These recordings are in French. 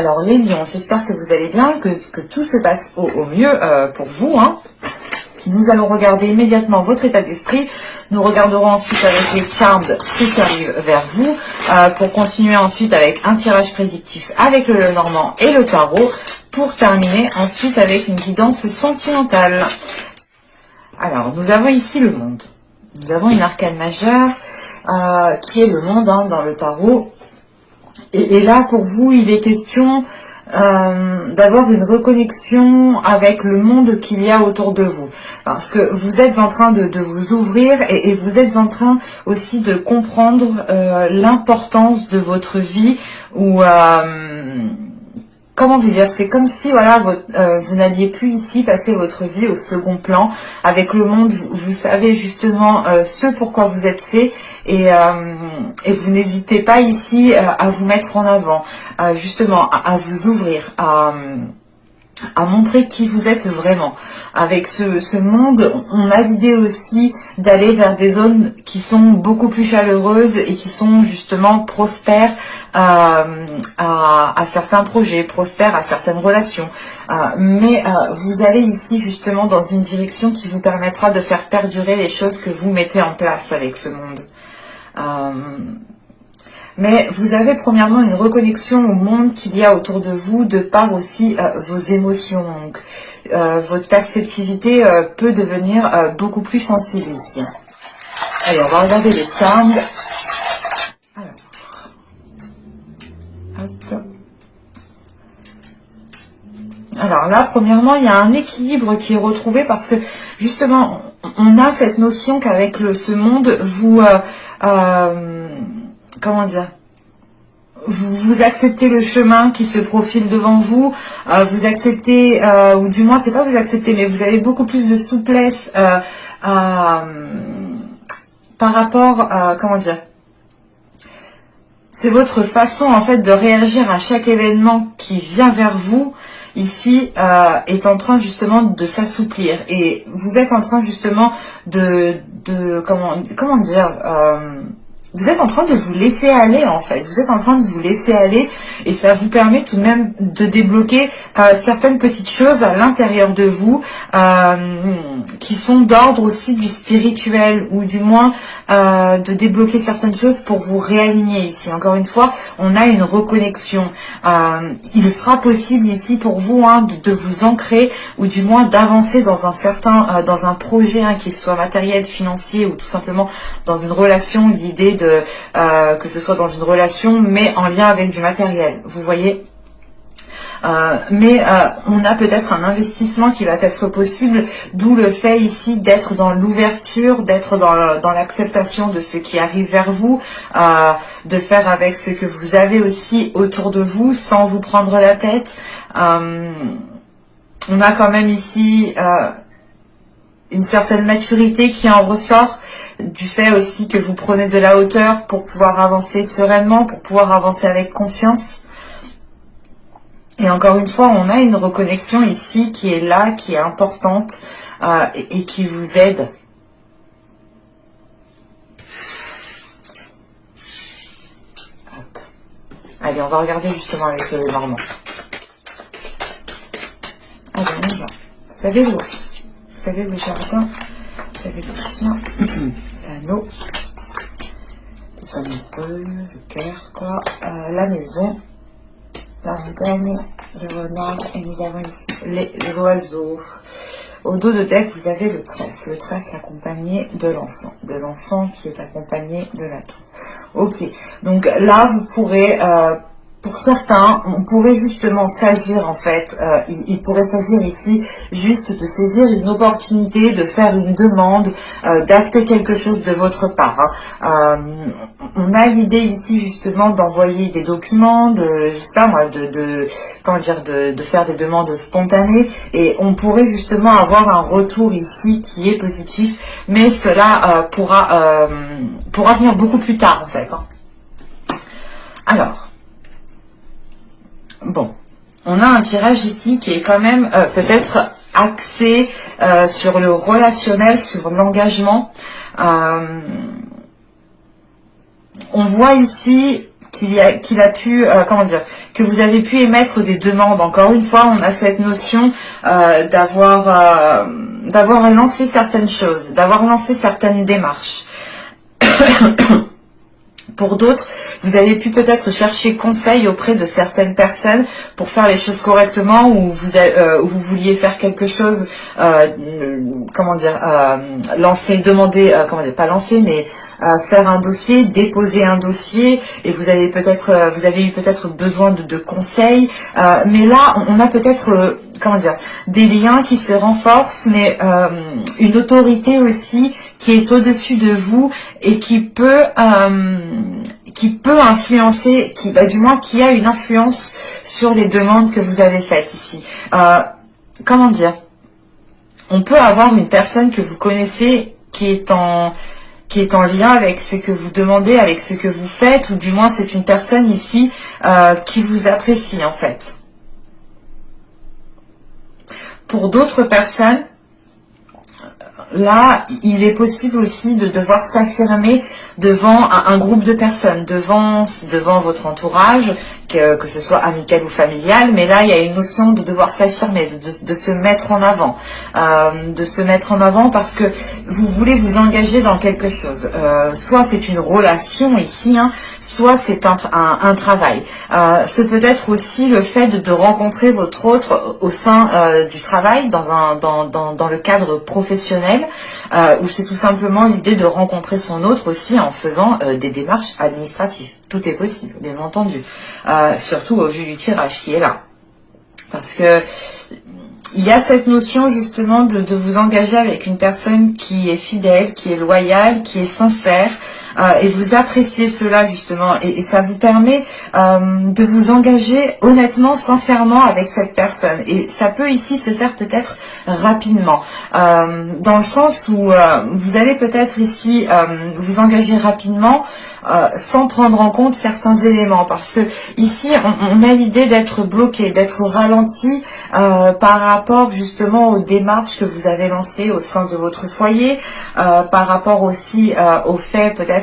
Alors les lions, j'espère que vous allez bien, que tout se passe au mieux pour vous. Nous allons regarder immédiatement votre état d'esprit. Nous regarderons ensuite avec les Charmed ce qui arrive vers vous pour continuer ensuite avec un tirage prédictif avec le Lenormand et le tarot pour terminer ensuite avec une guidance sentimentale. Alors, nous avons ici le monde. Nous avons une arcane majeure qui est le monde dans le tarot. Et là, pour vous, il est question d'avoir une reconnexion avec le monde qu'il y a autour de vous. Parce que vous êtes en train de vous ouvrir et vous êtes en train aussi de comprendre l'importance de votre vie ou... comment vous dire, c'est comme si voilà vous n'alliez plus ici passer votre vie au second plan. Avec le monde, vous savez justement ce pourquoi vous êtes fait et vous n'hésitez pas ici à vous mettre en avant, justement à vous ouvrir, à montrer qui vous êtes vraiment. Avec ce monde, on a l'idée aussi d'aller vers des zones qui sont beaucoup plus chaleureuses et qui sont justement prospères à certains projets, prospères à certaines relations. Mais vous allez ici justement dans une direction qui vous permettra de faire perdurer les choses que vous mettez en place avec ce monde. Mais vous avez premièrement une reconnexion au monde qu'il y a autour de vous, de par aussi vos émotions. Donc, votre perceptivité peut devenir beaucoup plus sensible ici. Allez, on va regarder les charmes. Alors là, premièrement, il y a un équilibre qui est retrouvé parce que justement, on a cette notion qu'avec ce monde, vous... comment dire, vous acceptez le chemin qui se profile devant vous, vous acceptez, ou du moins c'est pas vous acceptez, mais vous avez beaucoup plus de souplesse par rapport à, comment dire, c'est votre façon en fait de réagir à chaque événement qui vient vers vous. Ici est en train justement de s'assouplir et vous êtes en train justement de comment dire, vous êtes en train de vous laisser aller en fait, vous êtes en train de vous laisser aller et ça vous permet tout de même de débloquer certaines petites choses à l'intérieur de vous qui sont d'ordre aussi du spirituel ou du moins de débloquer certaines choses pour vous réaligner ici. Encore une fois, on a une reconnexion. Il sera possible ici pour vous de vous ancrer ou du moins d'avancer dans un certain, dans un projet, qu'il soit matériel, financier ou tout simplement dans une relation, l'idée que ce soit dans une relation mais en lien avec du matériel, vous voyez. Mais on a peut-être un investissement qui va être possible, d'où le fait ici d'être dans l'ouverture, d'être dans l'acceptation de ce qui arrive vers vous, de faire avec ce que vous avez aussi autour de vous sans vous prendre la tête. On a quand même ici une certaine maturité qui en ressort du fait aussi que vous prenez de la hauteur pour pouvoir avancer sereinement, pour pouvoir avancer avec confiance. Et encore une fois, on a une reconnexion ici qui est là, qui est importante et qui vous aide. Hop. Allez, on va regarder justement avec le Normand. Allez, on y va. Vous savez l'ours, vous savez le jardin, vous savez le chien, l'anneau, les amoureux, le cœur, quoi, la maison, la montagne, le renard, et nous avons ici les oiseaux. Au dos de deck, vous avez le trèfle accompagné de l'enfant qui est accompagné de la tour. Ok, donc là, vous pourrez, pour certains, on pourrait justement s'agir en fait, il pourrait s'agir ici juste de saisir une opportunité, de faire une demande, d'acter quelque chose de votre part. On a l'idée ici justement d'envoyer des documents, de faire des demandes spontanées et on pourrait justement avoir un retour ici qui est positif, mais cela pourra venir beaucoup plus tard en fait. Alors, bon, on a un tirage ici qui est quand même peut-être axé sur le relationnel, sur l'engagement. On voit ici qu'il a pu, comment dire, que vous avez pu émettre des demandes. Encore une fois, on a cette notion d'avoir lancé certaines choses, d'avoir lancé certaines démarches. Pour d'autres, vous avez pu peut-être chercher conseil auprès de certaines personnes pour faire les choses correctement, ou vous vouliez faire quelque chose, comment dire, lancer, demander, comment dire, pas lancer, mais faire un dossier, déposer un dossier, et vous avez eu peut-être besoin de conseils, mais là, on a peut-être comment dire, des liens qui se renforcent, mais une autorité aussi qui est au-dessus de vous et qui peut influencer, du moins qui a une influence sur les demandes que vous avez faites ici. Comment dire, on peut avoir une personne que vous connaissez qui est en lien avec ce que vous demandez, avec ce que vous faites, ou du moins c'est une personne ici qui vous apprécie en fait. Pour d'autres personnes, là, il est possible aussi de devoir s'affirmer devant un groupe de personnes, devant votre entourage, que ce soit amical ou familial, mais là, il y a une notion de devoir s'affirmer, de se mettre en avant, parce que vous voulez vous engager dans quelque chose. Soit c'est une relation ici, soit c'est un travail. Ce peut être aussi le fait de rencontrer votre autre au sein du travail, dans le cadre professionnel, ou c'est tout simplement l'idée de rencontrer son autre aussi en faisant des démarches administratives. Tout est possible, bien entendu. Surtout au vu du tirage qui est là. Parce que il y a cette notion justement de vous engager avec une personne qui est fidèle, qui est loyale, qui est sincère, et vous appréciez cela justement, et ça vous permet de vous engager honnêtement, sincèrement avec cette personne. Et ça peut ici se faire peut-être rapidement, dans le sens où vous allez peut-être ici vous engager rapidement, sans prendre en compte certains éléments, parce que ici on a l'idée d'être bloqué, d'être ralenti par rapport justement aux démarches que vous avez lancées au sein de votre foyer, par rapport aussi au fait peut-être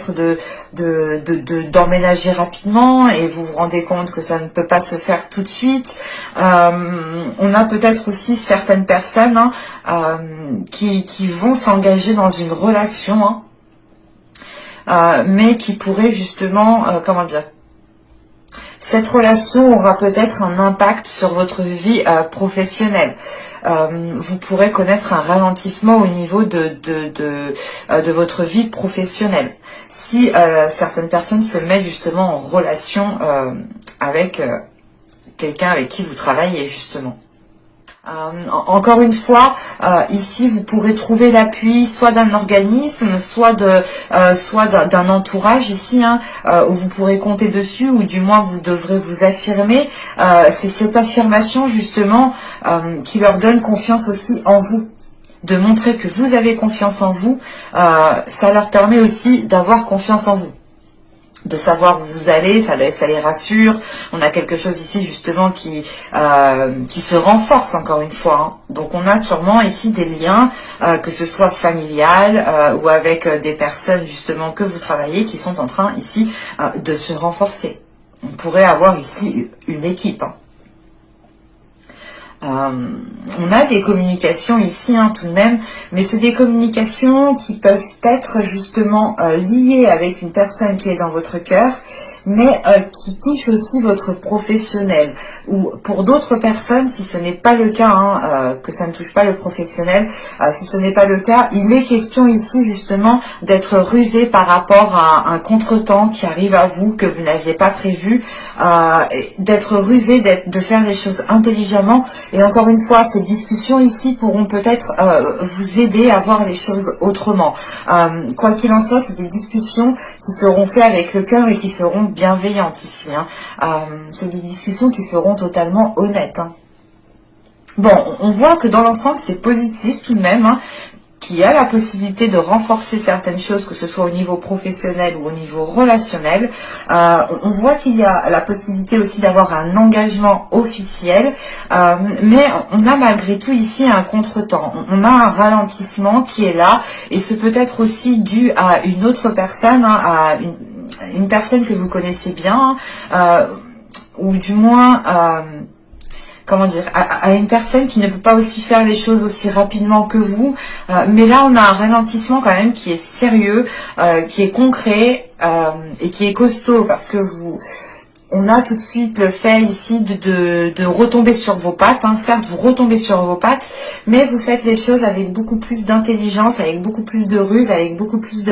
d'emménager rapidement, et vous vous rendez compte que ça ne peut pas se faire tout de suite. On a peut-être aussi certaines personnes qui vont s'engager dans une relation, mais qui pourrait justement, comment dire, cette relation aura peut-être un impact sur votre vie professionnelle. Vous pourrez connaître un ralentissement au niveau de votre vie professionnelle, si certaines personnes se mettent justement en relation avec quelqu'un avec qui vous travaillez justement. Encore une fois, ici vous pourrez trouver l'appui soit d'un organisme, soit d'un entourage ici, où vous pourrez compter dessus, ou du moins vous devrez vous affirmer. C'est cette affirmation justement qui leur donne confiance aussi en vous. De montrer que vous avez confiance en vous, ça leur permet aussi d'avoir confiance en vous. De savoir où vous allez, ça les rassure. On a quelque chose ici justement qui se renforce encore une fois. Donc on a sûrement ici des liens, que ce soit familial ou avec des personnes justement que vous travaillez, qui sont en train ici de se renforcer. On pourrait avoir ici une équipe. On a des communications ici tout de même, mais c'est des communications qui peuvent être justement liées avec une personne qui est dans votre cœur, mais qui touchent aussi votre professionnel. Ou pour d'autres personnes, si ce n'est pas le cas, que ça ne touche pas le professionnel, si ce n'est pas le cas, il est question ici justement d'être rusé par rapport à un contretemps qui arrive à vous, que vous n'aviez pas prévu, d'être rusé, de faire les choses intelligemment. Et encore une fois, ces discussions ici pourront peut-être vous aider à voir les choses autrement. Quoi qu'il en soit, c'est des discussions qui seront faites avec le cœur et qui seront bienveillantes ici. C'est des discussions qui seront totalement honnêtes. Bon, on voit que dans l'ensemble, c'est positif tout de même. Qu'il y a la possibilité de renforcer certaines choses, que ce soit au niveau professionnel ou au niveau relationnel. On voit qu'il y a la possibilité aussi d'avoir un engagement officiel, mais on a malgré tout ici un contretemps. On a un ralentissement qui est là, et ce peut être aussi dû à une autre personne, une personne que vous connaissez bien, ou du moins, comment dire, à une personne qui ne peut pas aussi faire les choses aussi rapidement que vous. Mais là, on a un ralentissement quand même qui est sérieux, qui est concret et qui est costaud, parce que on a tout de suite le fait ici de retomber sur vos pattes. Hein. Certes, vous retombez sur vos pattes, mais vous faites les choses avec beaucoup plus d'intelligence, avec beaucoup plus de ruse, avec beaucoup plus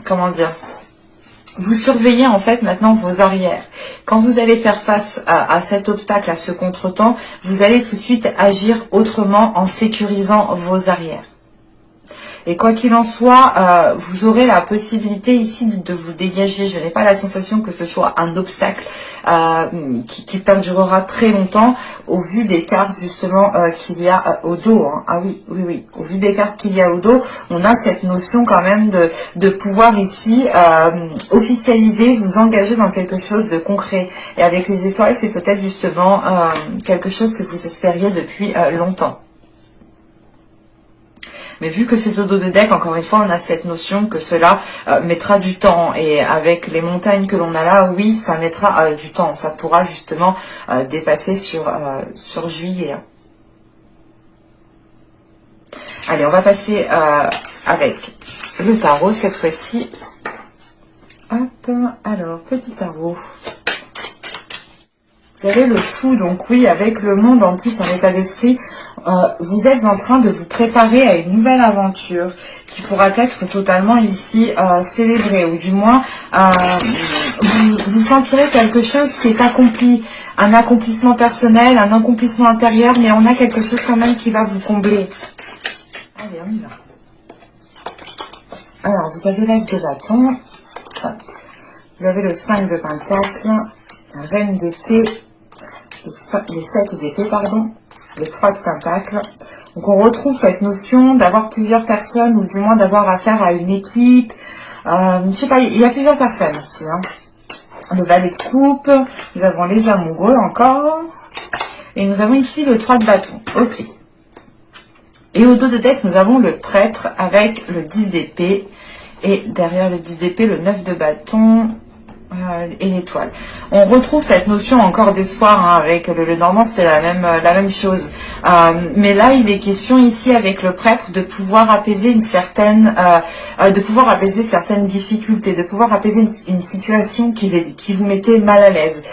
comment dire, vous surveillez en fait maintenant vos arrières. Quand vous allez faire face à cet obstacle, à ce contretemps, vous allez tout de suite agir autrement en sécurisant vos arrières. Et quoi qu'il en soit, vous aurez la possibilité ici de vous dégager. Je n'ai pas la sensation que ce soit un obstacle qui perdurera très longtemps au vu des cartes justement qu'il y a au dos. Hein. Ah oui, oui, oui. Au vu des cartes qu'il y a au dos, on a cette notion quand même de pouvoir ici officialiser, vous engager dans quelque chose de concret. Et avec les étoiles, c'est peut-être justement quelque chose que vous espériez depuis longtemps. Mais vu que c'est au dos de deck, encore une fois, on a cette notion que cela mettra du temps. Et avec les montagnes que l'on a là, oui, ça mettra du temps. Ça pourra justement dépasser sur juillet. Allez, on va passer avec le tarot cette fois-ci. Hop, alors, petit tarot. Vous avez le fou, donc oui, avec le monde en plus en état d'esprit, vous êtes en train de vous préparer à une nouvelle aventure qui pourra être totalement ici célébrée, ou du moins vous sentirez quelque chose qui est accompli, un accomplissement personnel, un accomplissement intérieur, mais on a quelque chose quand même qui va vous combler. Allez, on y va. Alors, vous avez l'As de bâton, vous avez le 5 de pentacle, la reine d'épée, les 7 d'épée, pardon, le 3 de pentacle. Donc on retrouve cette notion d'avoir plusieurs personnes, ou du moins d'avoir affaire à une équipe. Je sais pas, il y a plusieurs personnes ici. Hein. Le valet de coupe, nous avons les amoureux encore. Et nous avons ici le 3 de bâton. Ok. Et au dos de deck, nous avons le prêtre avec le 10 d'épée. Et derrière le 10 d'épée, le 9 de bâton et l'étoile. On retrouve cette notion encore d'espoir hein, avec le normand, c'est la même chose. Mais là, il est question ici avec le prêtre de pouvoir apaiser une certaine, de pouvoir apaiser certaines difficultés, de pouvoir apaiser une situation qui vous mettait mal à l'aise.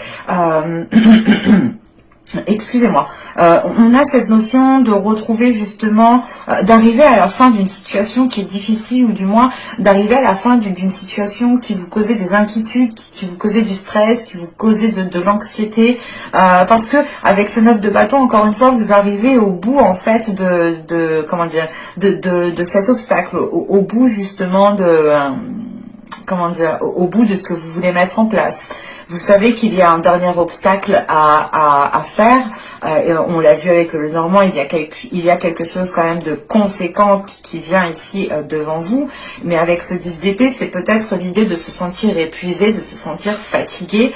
Excusez-moi, on a cette notion de retrouver justement, d'arriver à la fin d'une situation qui est difficile, ou du moins d'arriver à la fin d'une situation qui vous causait des inquiétudes, qui vous causait du stress, qui vous causait de l'anxiété, parce que avec ce 9 de bâton, encore une fois, vous arrivez au bout en fait comment dire, de cet obstacle, au bout justement comment dire, au bout de ce que vous voulez mettre en place. Vous savez qu'il y a un dernier obstacle à faire. On l'a vu avec le normand, il y a quelque chose quand même de conséquent qui vient ici devant vous. Mais avec ce 10 d'épée, c'est peut-être l'idée de se sentir épuisé, de se sentir fatigué.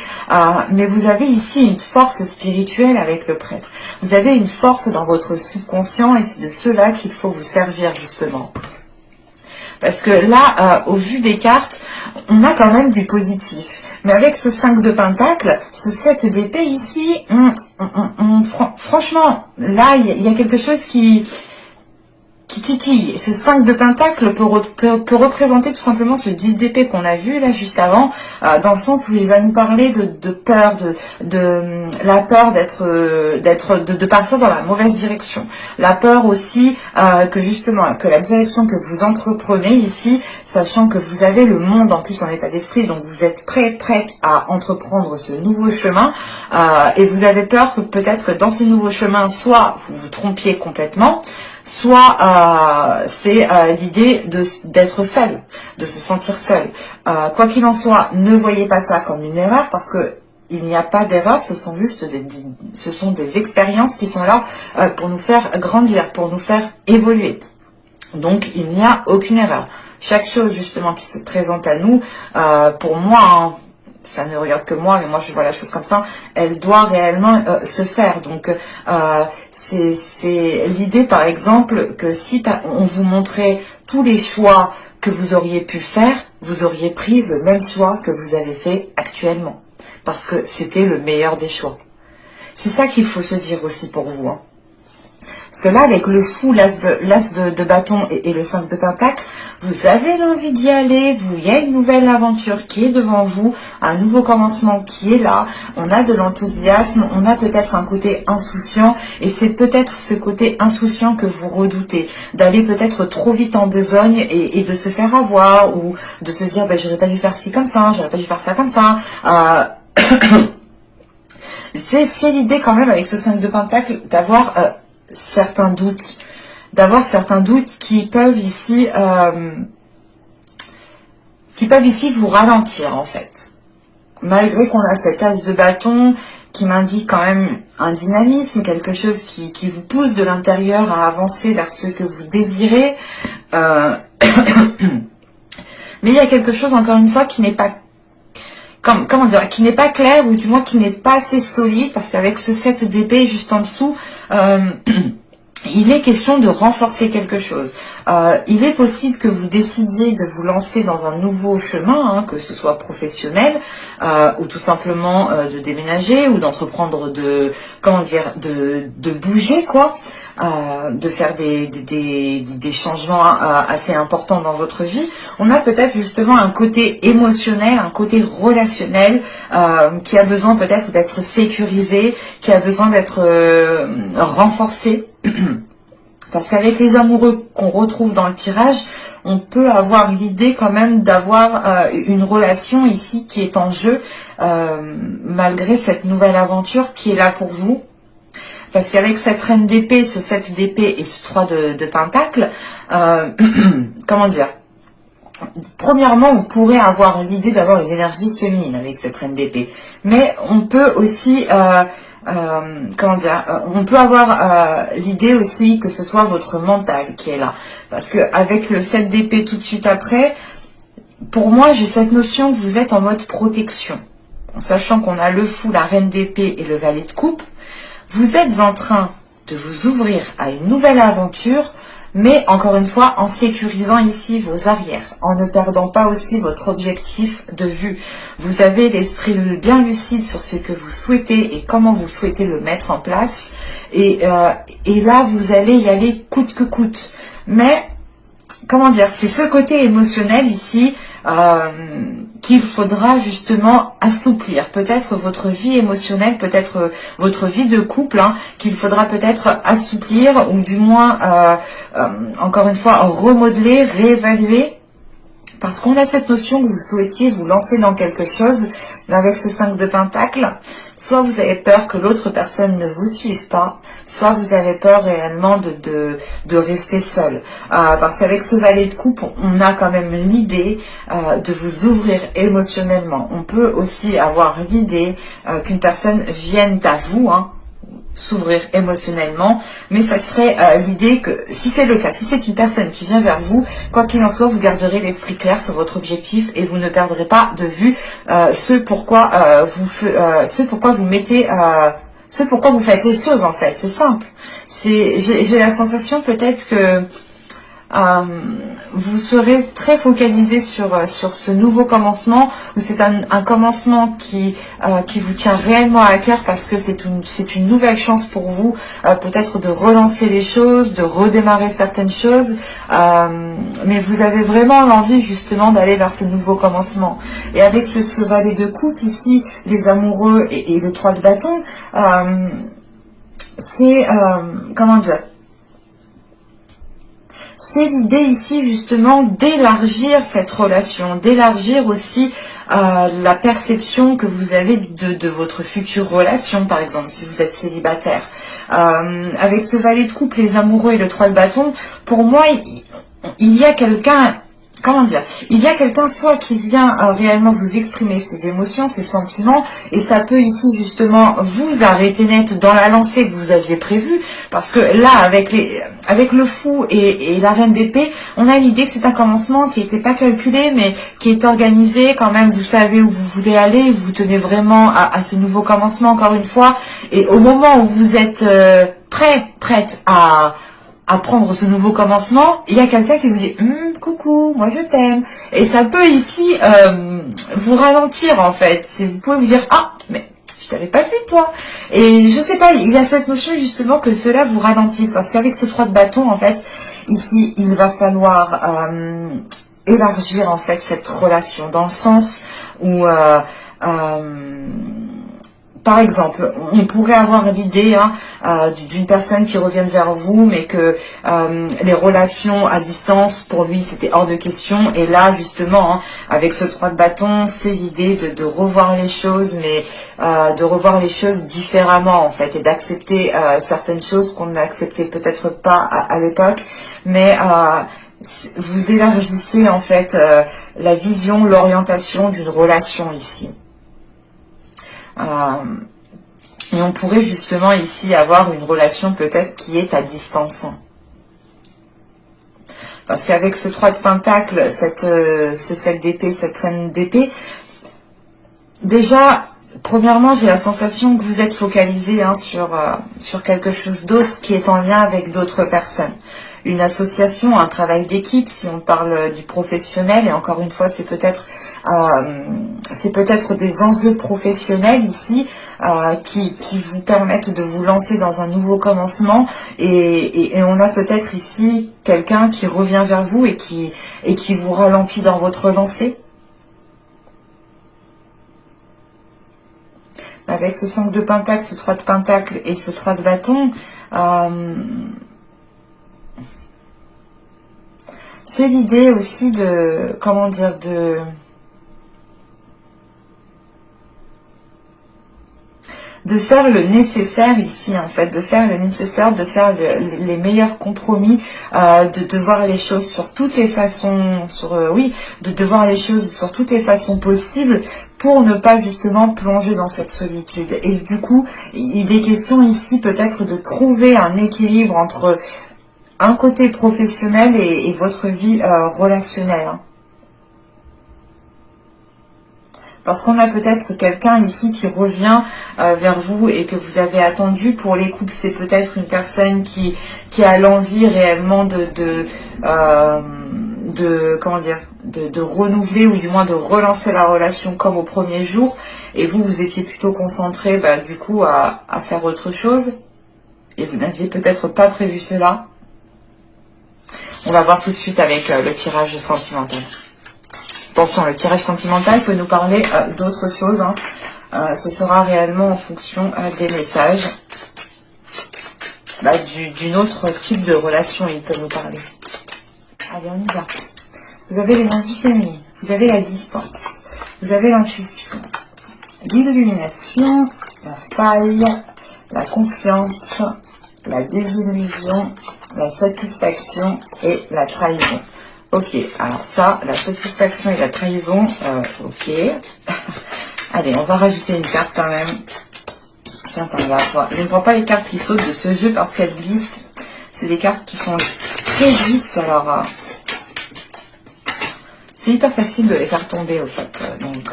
Mais vous avez ici une force spirituelle avec le prêtre. Vous avez une force dans votre subconscient et c'est de cela qu'il faut vous servir justement. Parce que là, au vu des cartes, on a quand même du positif. Mais avec ce 5 de pentacle, ce 7 d'épée ici, franchement, là, il y a quelque chose qui titille. Ce 5 de pentacle peut représenter tout simplement ce 10 d'épée qu'on a vu là juste avant, dans le sens où il va nous parler de peur, de la peur de partir dans la mauvaise direction. La peur aussi que justement, que la direction que vous entreprenez ici, sachant que vous avez le monde en plus en état d'esprit, donc vous êtes prête à entreprendre ce nouveau chemin, et vous avez peur que peut-être dans ce nouveau chemin, soit vous vous trompiez complètement, soit c'est l'idée d'être seul, de se sentir seul. Quoi qu'il en soit, ne voyez pas ça comme une erreur, parce que il n'y a pas d'erreur, ce sont des expériences qui sont là pour nous faire grandir, pour nous faire évoluer. Donc il n'y a aucune erreur. Chaque chose justement qui se présente à nous, pour moi, hein, ça ne regarde que moi, mais moi je vois la chose comme ça, elle doit réellement se faire. Donc c'est l'idée par exemple que si on vous montrait tous les choix que vous auriez pu faire, vous auriez pris le même choix que vous avez fait actuellement. Parce que c'était le meilleur des choix. C'est ça qu'il faut se dire aussi pour vous. Hein. Parce que là, avec le fou, l'as de bâton et le 5 de pentacle, vous avez l'envie d'y aller, il y a une nouvelle aventure qui est devant vous, un nouveau commencement qui est là, on a de l'enthousiasme, on a peut-être un côté insouciant, et c'est peut-être ce côté insouciant que vous redoutez, d'aller peut-être trop vite en besogne et de se faire avoir, ou de se dire, j'aurais pas dû faire ci comme ça, j'aurais pas dû faire ça comme ça. C'est l'idée quand même avec ce 5 de pentacle d'avoir certains doutes, qui peuvent ici vous ralentir en fait. Malgré qu'on a cet as de bâton qui m'indique quand même un dynamisme, quelque chose qui vous pousse de l'intérieur à avancer vers ce que vous désirez. Mais il y a quelque chose encore une fois qui n'est pas comment dire, qui n'est pas clair, ou du moins qui n'est pas assez solide, parce qu'avec ce 7 d'épée juste en dessous, il est question de renforcer quelque chose. Il est possible que vous décidiez de vous lancer dans un nouveau chemin, hein, que ce soit professionnel, ou tout simplement de déménager, ou d'entreprendre de bouger, quoi. De faire des changements assez importants dans votre vie. On a peut-être justement un côté émotionnel, un côté relationnel qui a besoin peut-être d'être sécurisé, qui a besoin d'être renforcé. Parce qu'avec les amoureux qu'on retrouve dans le tirage, on peut avoir l'idée quand même d'avoir une relation ici qui est en jeu, malgré cette nouvelle aventure qui est là pour vous. Parce qu'avec cette reine d'épée, ce 7 d'épée et ce 3 de pentacle, comment dire, premièrement, on pourrait avoir l'idée d'avoir une énergie féminine avec cette reine d'épée. Mais on peut aussi, on peut avoir l'idée aussi que ce soit votre mental qui est là. Parce qu'avec le 7 d'épée tout de suite après, pour moi, j'ai cette notion que vous êtes en mode protection. En sachant qu'on a le fou, la reine d'épée et le valet de coupe. Vous êtes en train de vous ouvrir à une nouvelle aventure, mais encore une fois, en sécurisant ici vos arrières, en ne perdant pas aussi votre objectif de vue. Vous avez l'esprit bien lucide sur ce que vous souhaitez et comment vous souhaitez le mettre en place. Et là, vous allez y aller coûte que coûte. Mais, comment dire, c'est ce côté émotionnel ici qu'il faudra justement assouplir. Peut-être votre vie émotionnelle, peut-être votre vie de couple, hein, qu'il faudra peut-être assouplir, ou du moins, encore une fois, remodeler, réévaluer. Parce qu'on a cette notion que vous souhaitiez vous lancer dans quelque chose, mais avec ce 5 de pentacle, soit vous avez peur que l'autre personne ne vous suive pas, soit vous avez peur réellement de rester seul. Parce qu'avec ce valet de coupe, on a quand même l'idée de vous ouvrir émotionnellement. On peut aussi avoir l'idée qu'une personne vienne à vous, hein, s'ouvrir émotionnellement, mais ça serait l'idée que, si c'est le cas, si c'est une personne qui vient vers vous, quoi qu'il en soit, vous garderez l'esprit clair sur votre objectif et vous ne perdrez pas de vue ce pourquoi vous faites les choses, en fait. C'est simple. J'ai la sensation peut-être que vous serez très focalisé sur ce nouveau commencement, où c'est un commencement qui vous tient réellement à cœur, parce que c'est une nouvelle chance pour vous, peut-être de relancer les choses, de redémarrer certaines choses, mais vous avez vraiment l'envie justement d'aller vers ce nouveau commencement. Et avec ce valet de coupe ici, les amoureux et le 3 de bâton, c'est comment dire, c'est l'idée ici justement d'élargir cette relation, d'élargir aussi la perception que vous avez de votre future relation, par exemple, si vous êtes célibataire. Avec ce valet de coupe, les amoureux et le 3 de bâton, pour moi, il y a quelqu'un... Comment dire, il y a quelqu'un soit qui vient réellement vous exprimer ses émotions, ses sentiments, et ça peut ici justement vous arrêter net dans la lancée que vous aviez prévue, parce que là, avec le fou et la reine d'épée, on a l'idée que c'est un commencement qui n'était pas calculé, mais qui est organisé quand même. Vous savez où vous voulez aller, vous tenez vraiment à ce nouveau commencement encore une fois, et au moment où vous êtes prête à prendre ce nouveau commencement, il y a quelqu'un qui vous dit coucou, moi je t'aime. Et ça peut ici vous ralentir en fait. Vous pouvez vous dire ah mais je t'avais pas vu toi. Et je sais pas, il y a cette notion justement que cela vous ralentisse parce qu'avec ce 3 de bâton en fait, ici il va falloir élargir en fait cette relation dans le sens où par exemple, on pourrait avoir l'idée d'une personne qui revient vers vous, mais que les relations à distance, pour lui, c'était hors de question. Et là, justement, avec ce 3 de bâton, c'est l'idée de revoir les choses, mais de revoir les choses différemment, en fait, et d'accepter certaines choses qu'on n'acceptait peut-être pas à l'époque. Mais vous élargissez, en fait, la vision, l'orientation d'une relation ici. Et on pourrait justement ici avoir une relation peut-être qui est à distance. Parce qu'avec ce 3 de pentacle, ce 7 d'épée, cette reine d'épée, déjà, premièrement, j'ai la sensation que vous êtes focalisé sur quelque chose d'autre qui est en lien avec d'autres personnes. Une association, un travail d'équipe, si on parle du professionnel, et encore une fois, c'est peut-être des enjeux professionnels ici qui vous permettent de vous lancer dans un nouveau commencement, et on a peut-être ici quelqu'un qui revient vers vous et qui vous ralentit dans votre lancée. Avec ce 5 de pentacle, ce 3 de pentacle et ce 3 de bâton, c'est l'idée aussi de, comment dire, de faire le nécessaire ici, en fait, de faire le nécessaire, de faire les meilleurs compromis, de voir les choses sur toutes les façons, de voir les choses sur toutes les façons possibles pour ne pas justement plonger dans cette solitude. Et du coup, il est question ici peut-être de trouver un équilibre entre un côté professionnel et votre vie relationnelle. Parce qu'on a peut-être quelqu'un ici qui revient vers vous et que vous avez attendu. Pour les couples, c'est peut-être une personne qui a l'envie réellement de renouveler ou du moins de relancer la relation comme au premier jour. Et vous étiez plutôt concentré du coup à faire autre chose. Et vous n'aviez peut-être pas prévu cela. On va voir tout de suite avec le tirage sentimental. Attention, le tirage sentimental peut nous parler d'autre chose. Ce sera réellement en fonction des messages. D'une autre type de relation, il peut nous parler. Allez, on y va. Vous avez l'énergie féminine, vous avez la distance, vous avez l'intuition, l'illumination, la faille, la confiance, la désillusion, la satisfaction et la trahison. Ok, alors ça, la satisfaction et la trahison, ok. Allez, on va rajouter une carte quand même. Tiens, par là. Je ne prends pas les cartes qui sautent de ce jeu parce qu'elles glissent. C'est des cartes qui sont très lisses, alors c'est hyper facile de les faire tomber au fait. Donc,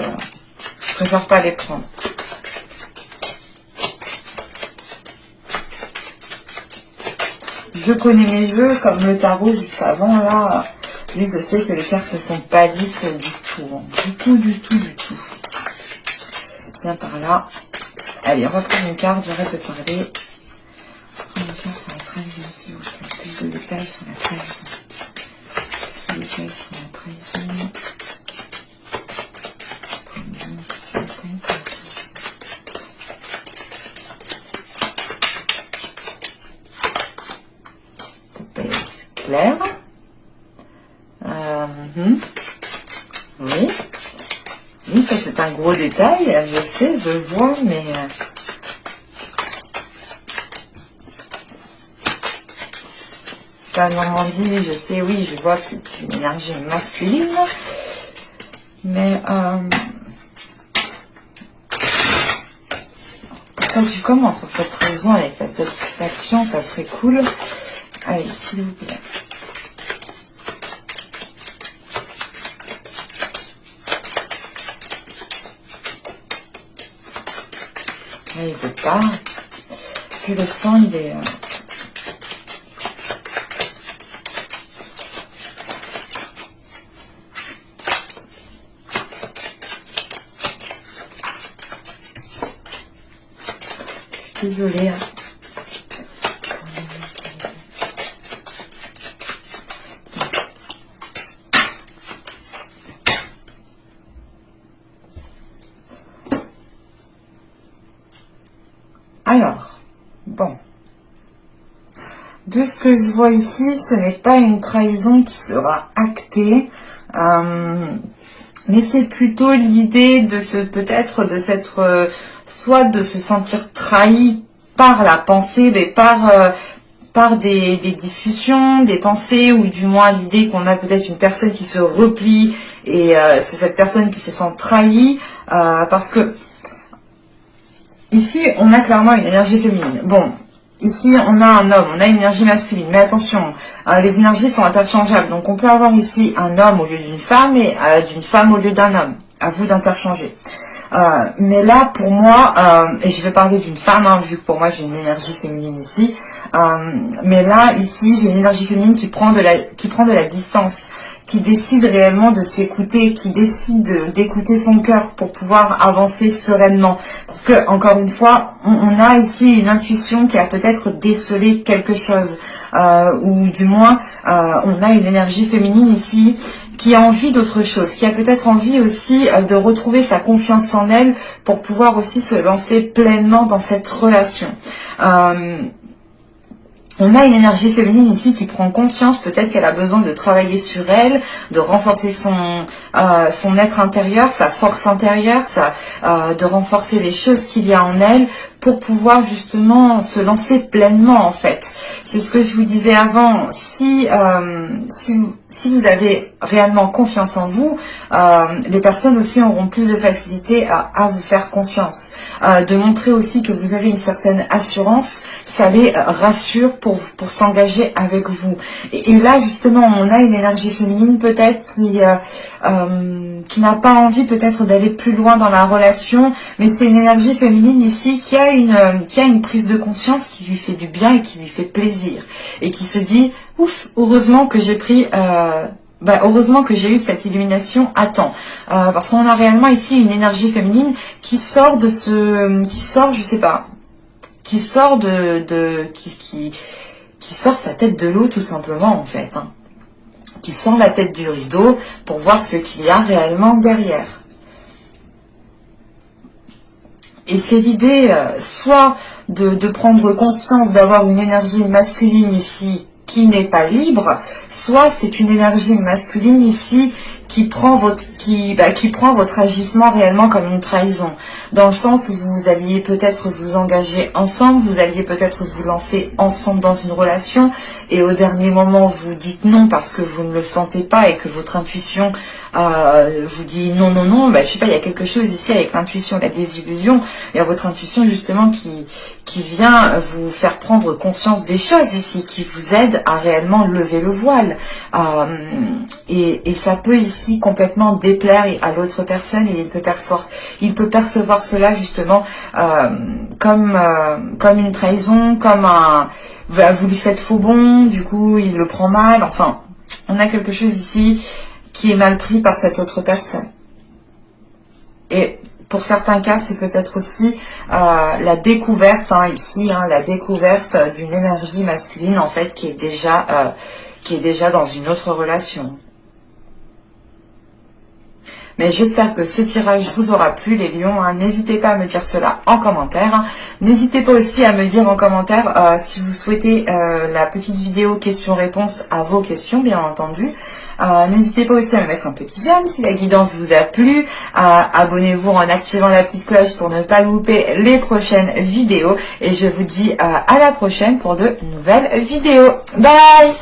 je préfère pas les prendre. Je connais mes jeux, comme le tarot juste avant, là. Oui, je sais que les cartes ne sont pas lisses du tout. Du tout. Viens par là. Allez, on va prendre une carte, j'arrête de parler. On va prendre une carte sur la trahison, s'il vous plaît. Plus de détails sur la trahison. Plus de détails sur la trahison. Claire. Oui, ça c'est un gros détail, je sais, je vois, mais ça Normandie, je sais, oui, je vois que c'est une énergie masculine, mais pourquoi tu commences sur cette raison avec la satisfaction, ça serait cool. Allez, s'il vous plaît. Là, il ne veut pas. Puis le sang, il est... Désolée. Alors, bon. De ce que je vois ici, ce n'est pas une trahison qui sera actée. Mais c'est plutôt l'idée de peut-être de s'être soit de se sentir trahi par la pensée, mais par des discussions, des pensées, ou du moins l'idée qu'on a peut-être une personne qui se replie et c'est cette personne qui se sent trahie parce que ici on a clairement une énergie féminine. Bon. Ici, on a un homme, on a une énergie masculine. Mais attention, les énergies sont interchangeables. Donc, on peut avoir ici un homme au lieu d'une femme et d'une femme au lieu d'un homme. À vous d'interchanger. Mais là, pour moi, et je vais parler d'une femme, hein, vu que pour moi, j'ai une énergie féminine ici. Mais là, ici, j'ai une énergie féminine qui prend de la distance, qui décide réellement de s'écouter, qui décide d'écouter son cœur pour pouvoir avancer sereinement. Parce que, encore une fois, on a ici une intuition qui a peut-être décelé quelque chose, ou du moins, on a une énergie féminine ici qui a envie d'autre chose, qui a peut-être envie aussi de retrouver sa confiance en elle pour pouvoir aussi se lancer pleinement dans cette relation. On a une énergie féminine ici qui prend conscience, peut-être qu'elle a besoin de travailler sur elle, de renforcer son être intérieur, sa force intérieure, de renforcer les choses qu'il y a en elle pour pouvoir justement se lancer pleinement en fait. C'est ce que je vous disais avant, si vous avez réellement confiance en vous, les personnes aussi auront plus de facilité à vous faire confiance. De montrer aussi que vous avez une certaine assurance, ça les rassure pour s'engager avec vous. Et là justement, on a une énergie féminine peut-être qui n'a pas envie peut-être d'aller plus loin dans la relation, mais c'est une énergie féminine ici qui a une prise de conscience qui lui fait du bien et qui lui fait plaisir. Et qui se dit, ouf, heureusement que j'ai pris... heureusement que j'ai eu cette illumination à temps. Parce qu'on a réellement ici une énergie féminine qui sort de qui sort sa tête de l'eau tout simplement en fait. Hein. Qui sort la tête du rideau pour voir ce qu'il y a réellement derrière. Et c'est l'idée soit de prendre conscience d'avoir une énergie masculine ici qui n'est pas libre, soit c'est une énergie masculine ici qui prend votre agissement réellement comme une trahison. Dans le sens où vous alliez peut-être vous engager ensemble, vous alliez peut-être vous lancer ensemble dans une relation et au dernier moment vous dites non parce que vous ne le sentez pas et que votre intuition vous dit non, non, non, je sais pas, il y a quelque chose ici avec l'intuition, la désillusion, il y a votre intuition justement qui vient vous faire prendre conscience des choses ici, qui vous aide à réellement lever le voile. Et ça peut ici complètement déplaire à l'autre personne et il peut percevoir cela justement comme une trahison, comme vous lui faites faux bond, du coup il le prend mal, enfin on a quelque chose ici qui est mal pris par cette autre personne. Et pour certains cas, c'est peut-être aussi la découverte, ici, la découverte d'une énergie masculine, en fait, qui est déjà dans une autre relation. Mais j'espère que ce tirage vous aura plu, les lions. N'hésitez pas à me dire cela en commentaire. N'hésitez pas aussi à me dire en commentaire si vous souhaitez la petite vidéo questions-réponses à vos questions, bien entendu. N'hésitez pas aussi à me mettre un petit j'aime si la guidance vous a plu. Abonnez-vous en activant la petite cloche pour ne pas louper les prochaines vidéos. Et je vous dis à la prochaine pour de nouvelles vidéos. Bye!